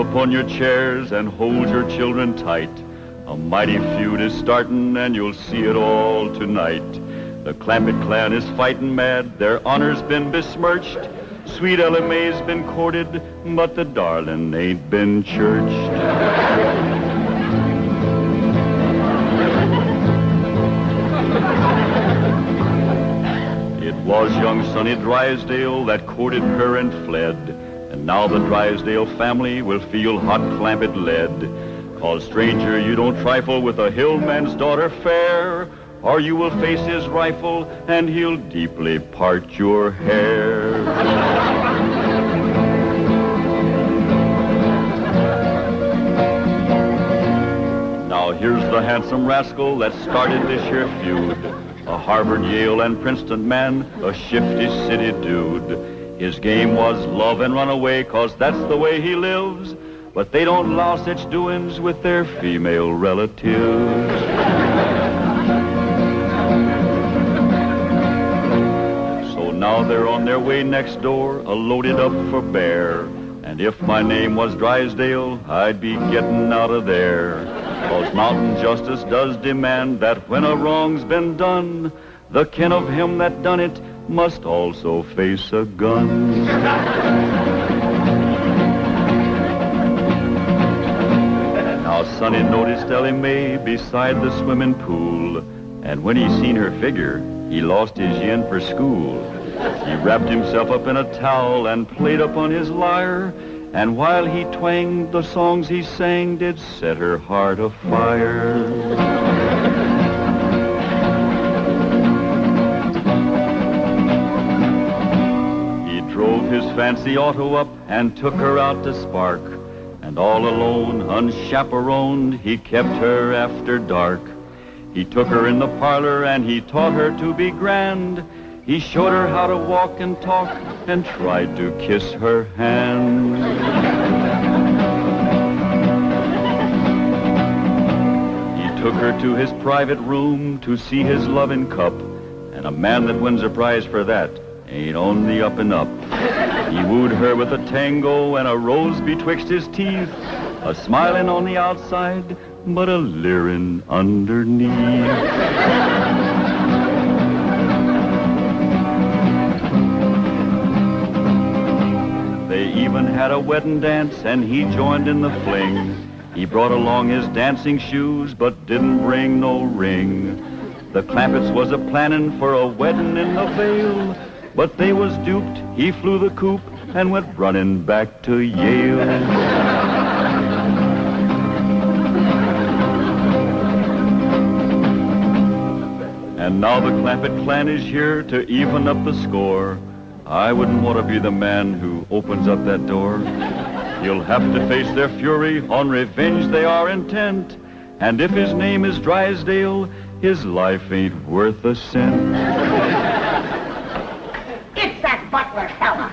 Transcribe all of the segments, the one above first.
upon your chairs and hold your children tight. A mighty feud is starting and you'll see it all tonight. The Clampett clan is fighting mad, their honor's been besmirched. Sweet Elly May's been courted, but the darling ain't been churched. It was young Sonny Drysdale that courted her and fled. And now the Drysdale family will feel hot Clampett lead. 'Cause stranger, you don't trifle with a hillman's daughter fair, or you will face his rifle and he'll deeply part your hair. Now here's the handsome rascal that started this here feud. A Harvard, Yale, and Princeton man, a shifty city dude. His game was love and run away, 'cause that's the way he lives. But they don't allow such doings with their female relatives. So now they're on their way next door, loaded up for bear. And if my name was Drysdale, I'd be getting out of there. 'Cause mountain justice does demand that when a wrong's been done, the kin of him that done it must also face a gun. Now Sonny noticed Elly May beside the swimming pool, and when he seen her figure, he lost his yen for school. He wrapped himself up in a towel and played upon his lyre, and while he twanged, the songs he sang did set her heart afire. Drove his fancy auto up and took her out to spark. And all alone, unchaperoned, he kept her after dark. He took her in the parlor and he taught her to be grand. He showed her how to walk and talk and tried to kiss her hand. He took her to his private room to see his loving cup. And a man that wins a prize for that ain't on the up and up. He wooed her with a tango and a rose betwixt his teeth, a smiling on the outside, but a leering underneath. They even had a wedding dance and he joined in the fling. He brought along his dancing shoes but didn't bring no ring. The Clampetts was a planning for a wedding in the Vale, but they was duped. He flew the coop and went running back to Yale. And now the Clampett clan is here to even up the score. I wouldn't want to be the man who opens up that door. You'll have to face their fury, on revenge they are intent. And if his name is Drysdale, his life ain't worth a cent. Butler fella.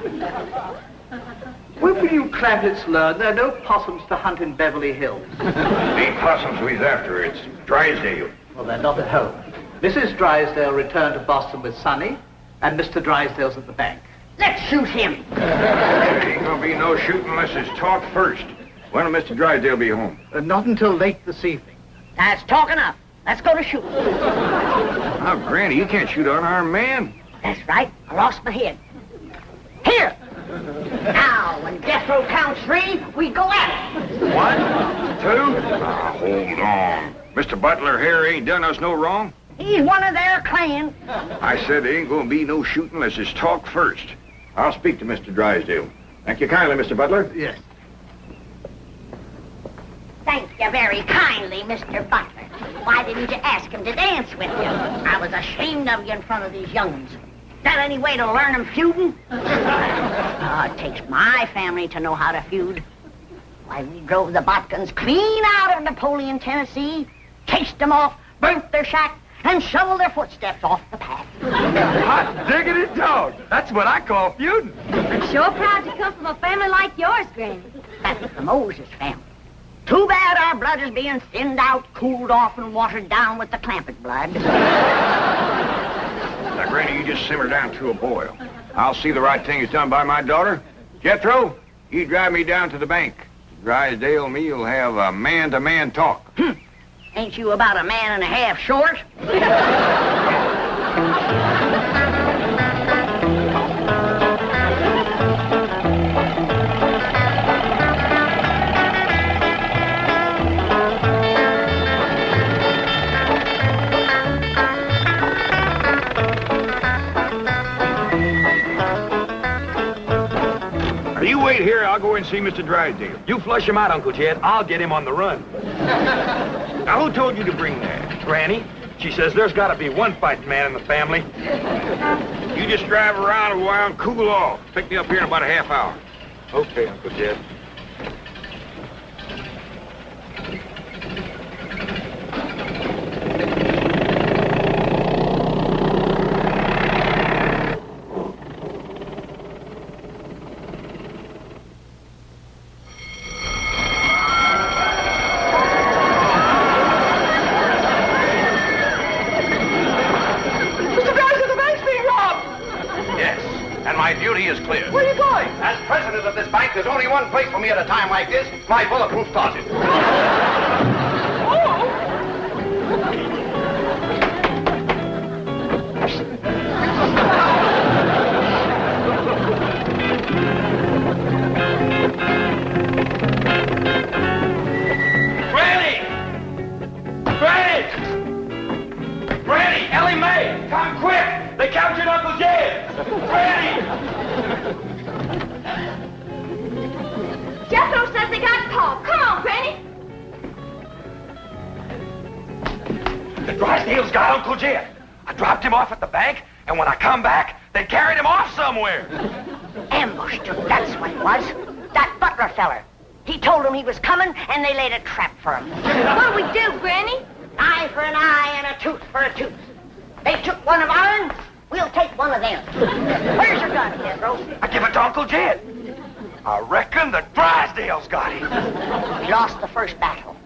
When will you Clampetts learn there are no possums to hunt in Beverly Hills? Ain't possums we's after, it's Drysdale. Well, they're not at home. Mrs. Drysdale returned to Boston with Sonny, and Mr. Drysdale's at the bank. Let's shoot him. There ain't gonna be no shooting unless it's talked first. When will Mr. Drysdale be home? Not until late this evening. That's talk enough. Let's go to shoot. Now, Granny, you can't shoot an unarmed man. That's right. I lost my head. Here. Now, when Jethro counts 3, we go at it. 1, 2. Now, hold on. Mr. Butler here ain't done us no wrong. He's one of their clan. I said there ain't gonna be no shooting unless it's talked first. I'll speak to Mr. Drysdale. Thank you kindly, Mr. Butler. Yes. Thank you very kindly, Mr. Butler. Why didn't you ask him to dance with you? I was ashamed of you in front of these young'uns. That any way to learn them feuding? It takes my family to know how to feud. Why, we drove the Botkins clean out of Napoleon, Tennessee, chased them off, burnt their shack, and shoveled their footsteps off the path. Hot diggity dog. That's what I call feuding. I'm sure proud to come from a family like yours, Granny. That's the Moses family. Too bad our blood is being thinned out, cooled off, and watered down with the Clampett blood. Now, Granny, you just simmer down to a boil. I'll see the right thing is done by my daughter. Jethro, you drive me down to the bank. Drysdale and me'll have a man-to-man talk. Ain't you about a man and a half short? You wait here, I'll go and see Mr. Drysdale. You flush him out, Uncle Jed. I'll get him on the run. Now, who told you to bring that? Granny, she says there's got to be one fighting man in the family. You just drive around a while and cool off. Pick me up here in about a half hour. Okay, Uncle Jed. There's only one place for me at a time like this, my bulletproof closet. Granny! Elly May! Come quick! They captured Uncle Jed! Granny! Jethro says they got Paul. Come on, Granny. The Drysdales got Uncle Jed. I dropped him off at the bank, and when I come back, they carried him off somewhere. Ambushed him, that's what it was. That butler feller. He told them he was coming, and they laid a trap for him. What'll we do, Granny? Eye for an eye and a tooth for a tooth. They took one of ours, we'll take one of them. Where's your gun, Jethro? I give it to Uncle Jed. I reckon the Drysdales got him. We lost the first battle.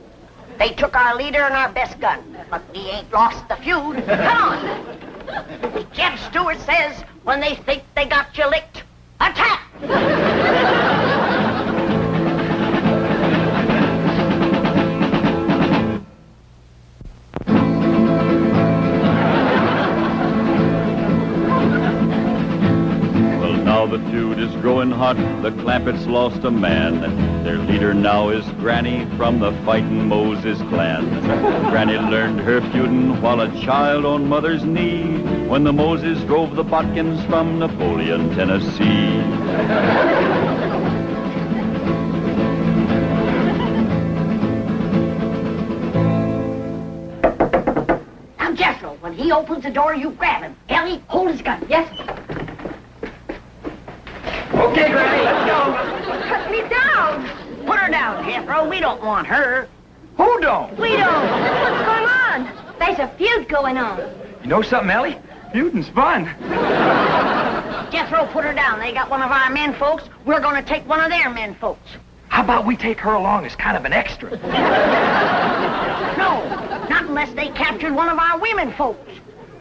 They took our leader and our best gun, but we ain't lost the feud. Come on. Jeb Stewart says, when they think they got you licked, attack! Now the feud is growing hot, the Clampetts lost a man. Their leader now is Granny from the fightin' Moses clan. Granny learned her feudin' while a child on mother's knee, when the Moses drove the Botkins from Napoleon, Tennessee. Now, Jethro, when he opens the door, you grab him. Elly, hold his gun. Yes? Okay, Granny, let's go. Cut me down. Put her down, Jethro. We don't want her. Who don't? We don't. What's going on? There's a feud going on. You know something, Elly? Feuding's fun. Jethro, put her down. They got one of our men folks. We're going to take one of their men folks. How about we take her along as kind of an extra? No, not unless they captured one of our women folks.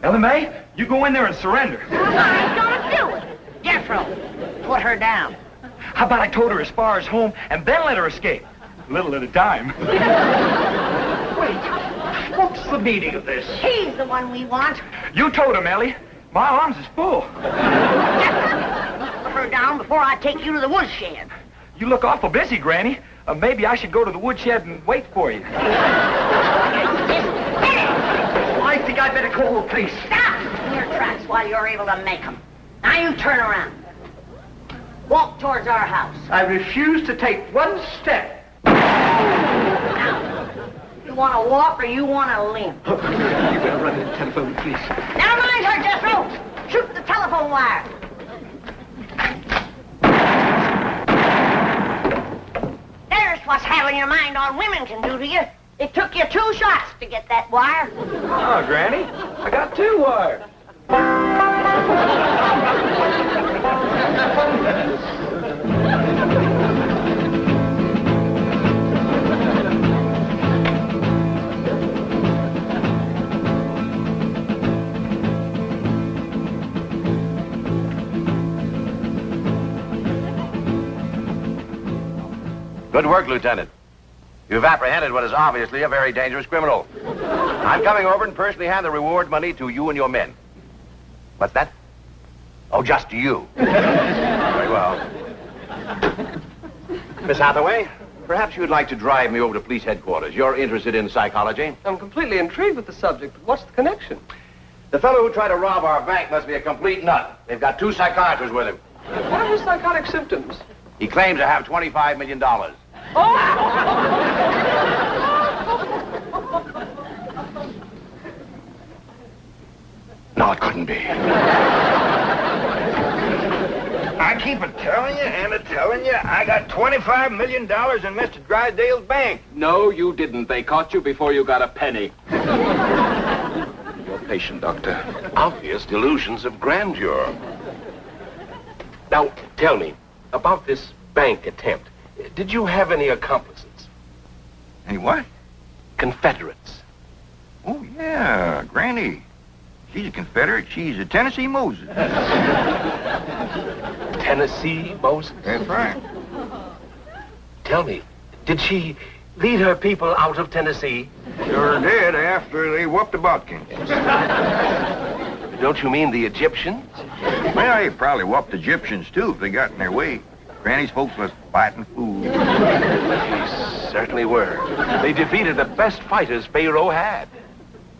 Elly May, you go in there and surrender. I ain't gonna do it. Jethro, put her down. How about I towed her as far as home and then let her escape? A little at a time. Wait, what's the meaning of this? He's the one we want. You towed him, Elly. My arms is full. Jethro, put her down before I take you to the woodshed. You look awful busy, Granny. Maybe I should go to the woodshed and wait for you. I think I'd better call the police. Stop in your tracks while you're able to make them. Now you turn around. Walk towards our house. I refuse to take one step. Now, you want to walk or you want to limp? You better run to the telephone, please. Never mind her, Jethro. Shoot the telephone wire. There's what's having your mind on women can do to you. It took you 2 shots to get that wire. Oh, Granny, I got 2 wires. Good work, Lieutenant. You've apprehended what is obviously a very dangerous criminal. I'm coming over and personally hand the reward money to you and your men. What's that? Oh, just to you. Very well. Miss Hathaway, perhaps you'd like to drive me over to police headquarters. You're interested in psychology? I'm completely intrigued with the subject, but what's the connection? The fellow who tried to rob our bank must be a complete nut. They've got 2 psychiatrists with him. What are his psychotic symptoms? He claims to have $25 million. No, it couldn't be. I keep telling you and telling you I got $25 million in Mr. Drysdale's bank. No, you didn't. They caught you before you got a penny. You're patient, Doctor. Obvious delusions of grandeur. Now, tell me, about this bank attempt, did you have any accomplices? Any what? Confederates. Oh, yeah, Granny. She's a Confederate. She's a Tennessee Moses. Tennessee Moses? That's right. Tell me, did she lead her people out of Tennessee? Sure did after they whooped the Buckins. Don't you mean the Egyptians? Well, they probably whooped the Egyptians, too, if they got in their way. Granny's folks was fighting fools. They certainly were. They defeated the best fighters Pharaoh had.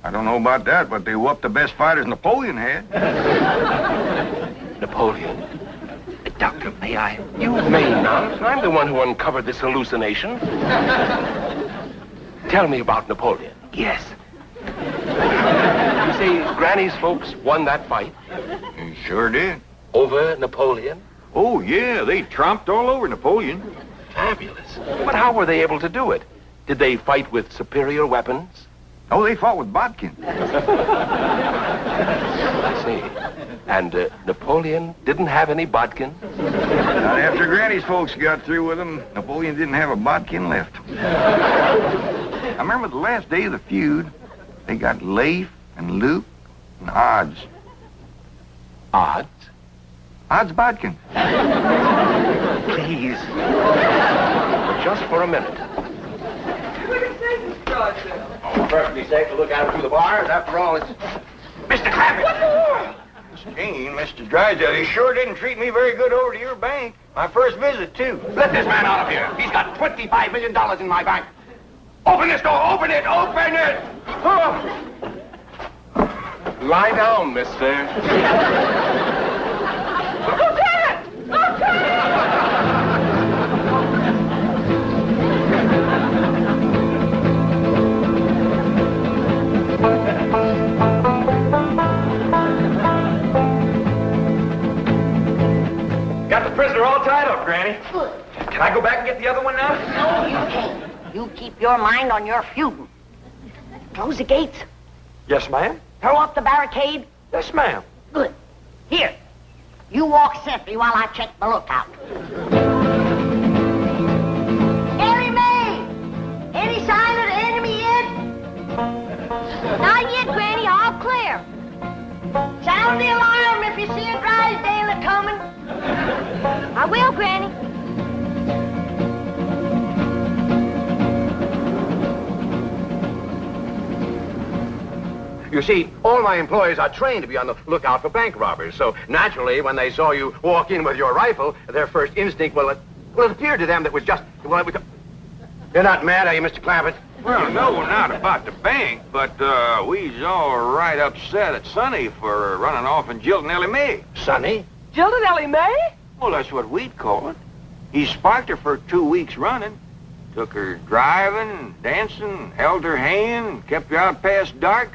I don't know about that, but they whooped the best fighters Napoleon had. Napoleon? Doctor, may I? You may not. I'm the one who uncovered this hallucination. Tell me about Napoleon. Yes. You say Granny's folks won that fight? They sure did. Over Napoleon? Oh, yeah, they tromped all over Napoleon. Fabulous. But how were they able to do it? Did they fight with superior weapons? Oh, they fought with bodkin. I see. And Napoleon didn't have any bodkin? Not after Granny's folks got through with him, Napoleon didn't have a bodkin left. I remember the last day of the feud, they got Leif and Luke and Odds. Odds? Odds bodkin. Please. But just for a minute. Oh, perfectly safe to look out through the bars. After all, it's Mr. Clampett. Miss Jane, Mr. Drysdale, he sure didn't treat me very good over to your bank. My first visit, too. Let this man out of here. He's got $25 million in my bank. Open this door. Open it. Open it. Oh. Lie down, mister. Lieutenant! Got the prisoner all tied up, Granny. Good. Can I go back and get the other one now? No, you can't. You keep your mind on your feuding. Close the gates. Yes, ma'am. Throw up the barricade. Yes, ma'am. Good. Here. You walk sentry while I check the lookout. Elly May! Any sign of the enemy yet? Not yet, Granny. All clear. Sound the alarm if you see a Drysdale coming. I will, Granny. You see, all my employees are trained to be on the lookout for bank robbers, so naturally, when they saw you walk in with your rifle, their first instinct, well, it appeared to them that was just, well, it was... You're not mad, are you, Mr. Clampett? Well, no, not about the bank, but we's all right upset at Sonny for running off and jilting Elly May. Sonny? Jill and Elly May? Well, that's what we'd call it. He sparked her for 2 weeks running. Took her driving, dancing, held her hand, kept her out past dark.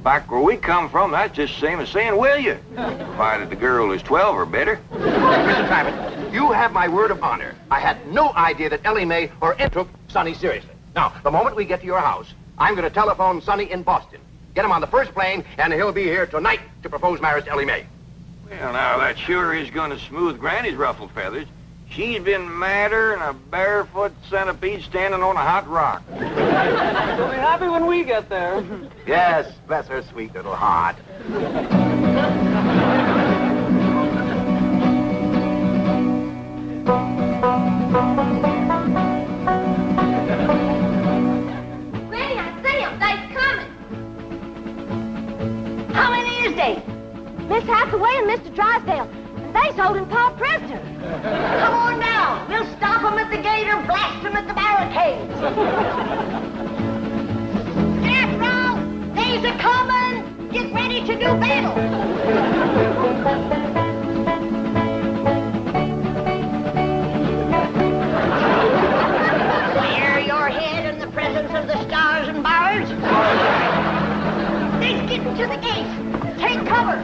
Back where we come from, that's just the same as saying, will you? Provided the girl is 12 or better. Mr. Clampett, you have my word of honor. I had no idea that Elly May or Ed took Sonny seriously. Now, the moment we get to your house, I'm going to telephone Sonny in Boston. Get him on the first plane, and he'll be here tonight to propose marriage to Elly May. Well, now, that sure is going to smooth Granny's ruffled feathers. She's been madder than a barefoot centipede standing on a hot rock. We'll be happy when we get there. Yes, bless her sweet little heart. and Mr. Drysdale. And they's holding Pa prisoner. Come on now. We'll stop them at the gate or blast them at the barricades. Jethro, they's a-coming. Get ready to do battle. Clear your head in the presence of the stars and bars. They's getting to the gate. Take cover.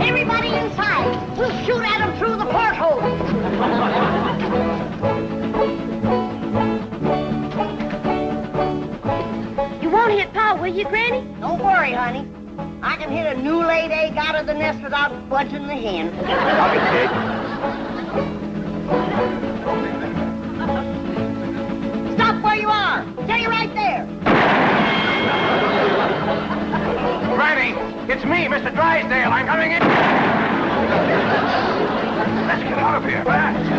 Everybody inside. We'll shoot at them through the porthole. You won't hit Pa, will you, Granny? Don't worry, honey. I can hit a new-laid egg out of the nest without budging the hen. Copy, Kate. Stop where you are. Stay right there. Granny, it's me, Mr. Drysdale. I'm coming in. Let's get out of here, fast.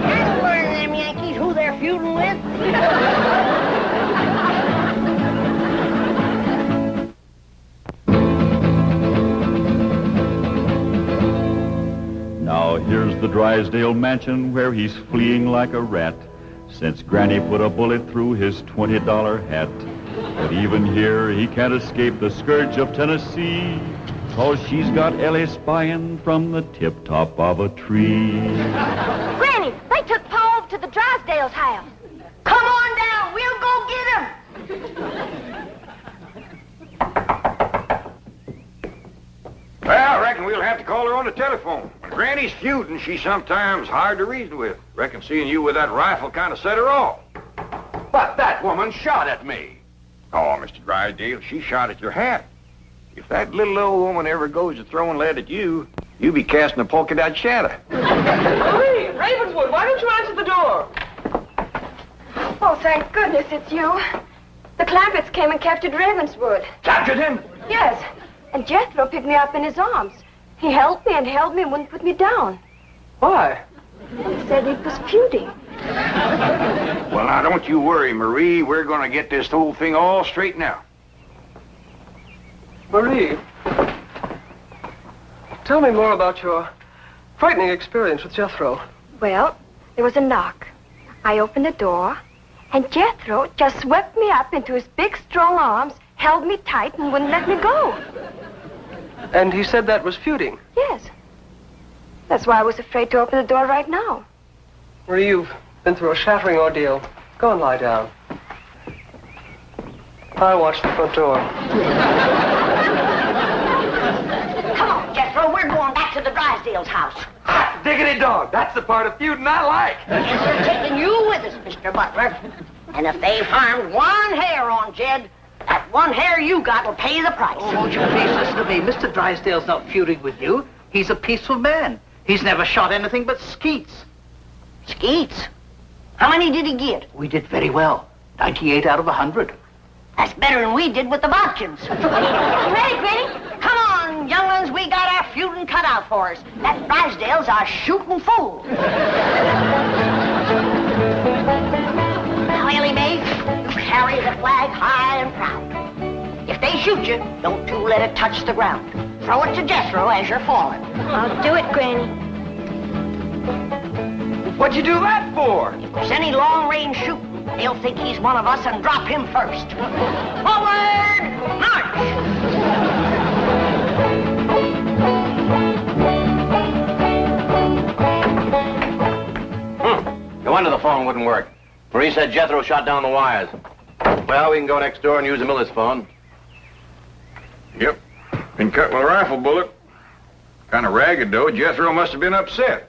That'll learn them Yankees who they're feuding with. Now here's the Drysdale mansion where he's fleeing like a rat, since Granny put a bullet through his $20 hat. But even here he can't escape the scourge of Tennessee, 'cause she's got Elly spying from the tip-top of a tree. Granny, they took Pa over to the Drysdales' house. Come on down. We'll go get him. Well, I reckon we'll have to call her on the telephone. When Granny's feuding, she's sometimes hard to reason with. Reckon seeing you with that rifle kind of set her off. But that woman shot at me. Oh, Mr. Drysdale, she shot at your hat. If that little old woman ever goes to throwing lead at you, you'll be casting a polka dot shadow. Elly, Ravenswood, why don't you answer the door? Oh, thank goodness it's you. The Clampetts came and captured Ravenswood. Captured him? Yes, and Jethro picked me up in his arms. He held me and wouldn't put me down. Why? He said he was feuding. Well, now, don't you worry, Marie. We're going to get this whole thing all straightened out. Marie, tell me more about your frightening experience with Jethro. Well, there was a knock. I opened the door, and Jethro just swept me up into his big, strong arms, held me tight, and wouldn't let me go. And he said that was feuding. Yes. That's why I was afraid to open the door right now. Marie, you've been through a shattering ordeal. Go and lie down. I'll watch the front door. Come on, Jethro. We're going back to the Drysdales' house. Hot diggity dog. That's the part of feuding I like. And we're taking you with us, Mr. Butler. And if they've harmed one hair on Jed, that one hair you got will pay the price. Oh, won't you please listen to me? Mr. Drysdale's not feuding with you. He's a peaceful man. He's never shot anything but skeets. Skeets? How many did he get? We did very well. 98 out of 100. That's better than we did with the Bodkins. Ready, Granny? Come on, younglings. We got our feuding cut out for us. That Drysdale's our shooting fool. Now, Elly May, you carry the flag high and proud. If they shoot you, don't you let it touch the ground. Throw it to Jethro as you're falling. I'll do it, Granny. What'd you do that for? If there's any long-range shooting, they'll think he's one of us and drop him first. Forward, march! No wonder the phone wouldn't work. Marie said Jethro shot down the wires. Well, we can go next door and use the Miller's phone. Yep. Been cut with a rifle bullet. Kind of ragged, though. Jethro must have been upset.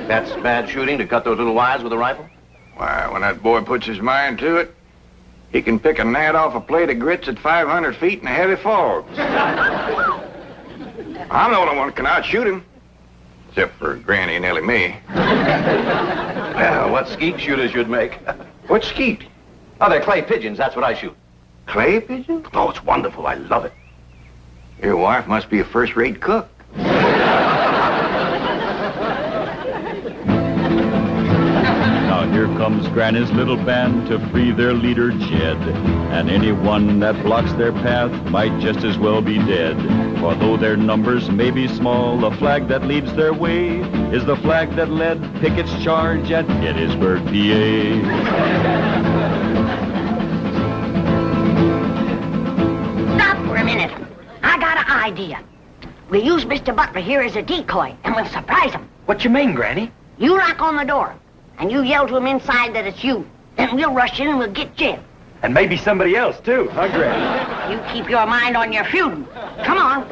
That's bad shooting to cut those little wires with a rifle. Why, when that boy puts his mind to it, he can pick a gnat off a plate of grits at 500 feet in a heavy fog. I'm the only one that can outshoot him. Except for Granny and Elly May. Well, what skeet shooters you'd make. What skeet? Oh, they're clay pigeons. That's what I shoot. Clay pigeon? Oh, it's wonderful. I love it. Your wife must be a first-rate cook. Now here comes Granny's little band to free their leader, Jed. And anyone that blocks their path might just as well be dead. For though their numbers may be small, the flag that leads their way is the flag that led Pickett's charge at Gettysburg, PA. Stop for a minute. I got an idea. We'll use Mr. Butler here as a decoy, and we'll surprise him. What you mean, Granny? You knock on the door, and you yell to him inside that it's you. Then we'll rush in and we'll get Jed. And maybe somebody else, too, huh, Granny? You keep your mind on your feuding. Come on.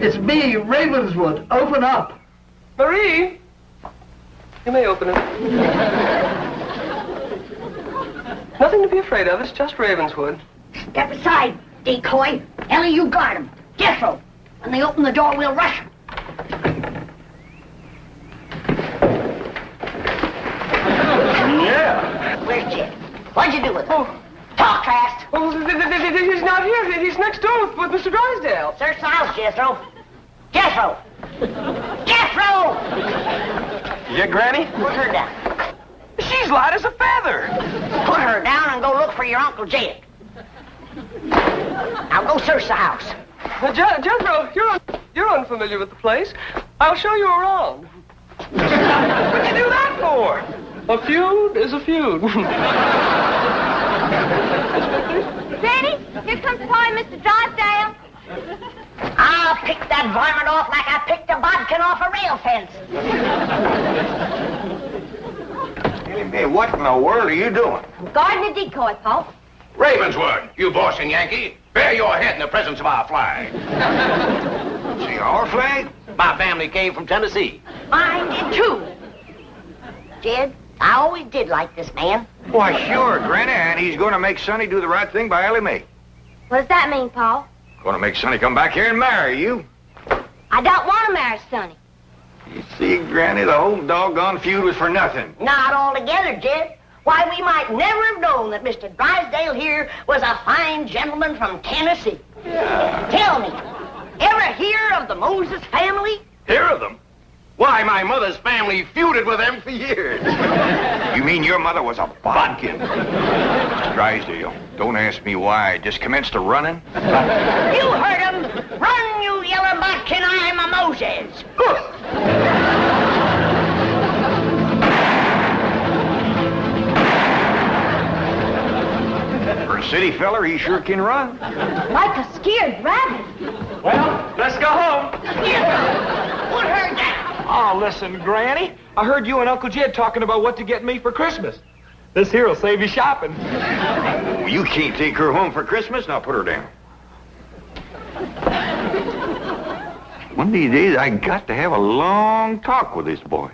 It's me, Ravenswood. Open up. Marie! You may open it. Nothing to be afraid of. It's just Ravenswood. Step aside, decoy. Elly, you guard him. Jethro. When they open the door, we'll rush him. Yeah. Where's Jed? What'd you do with him? Talk fast. Oh, he's not here. He's next door with Mr. Drysdale. Search the house, Jethro. Jethro! Jethro! Yeah, Granny? Put her down. She's light as a feather. Put her down and go look for your Uncle Jed. Now go search the house. Jethro, you're unfamiliar with the place. I'll show you around. What'd you do that for? A feud is a feud. Granny, here comes Pa and Mr. Drysdale. I'll pick that varmint off like I picked a bodkin off a rail fence. Hey, what in the world are you doing? Guarding the decoy, Pa. Ravenswood, you bossing Yankee, bear your head in the presence of our flag. See our flag? My family came from Tennessee. Mine did too. Jed, I always did like this man. Why, sure, Granny, and he's going to make Sonny do the right thing by Elly May. What does that mean, Pa? Going to make Sonny come back here and marry you. I don't want to marry Sonny. You see, Granny, the whole doggone feud was for nothing. Not altogether, Jed. Why, we might never have known that Mr. Drysdale here was a fine gentleman from Tennessee. Yeah. Tell me, ever hear of the Moses family? Hear of them? Why, my mother's family feuded with them for years. You mean your mother was a bodkin? Drysdale, don't ask me why. I just commenced to running. You heard him. Run, you yellow bodkin, I'm a Moses. For a city feller, he sure can run. Like a scared rabbit. Well, let's go home. Put her down. Oh, listen, Granny. I heard you and Uncle Jed talking about what to get me for Christmas. This here'll save you shopping. Oh, you can't take her home for Christmas. Now put her down. One of these days, I got to have a long talk with this boy.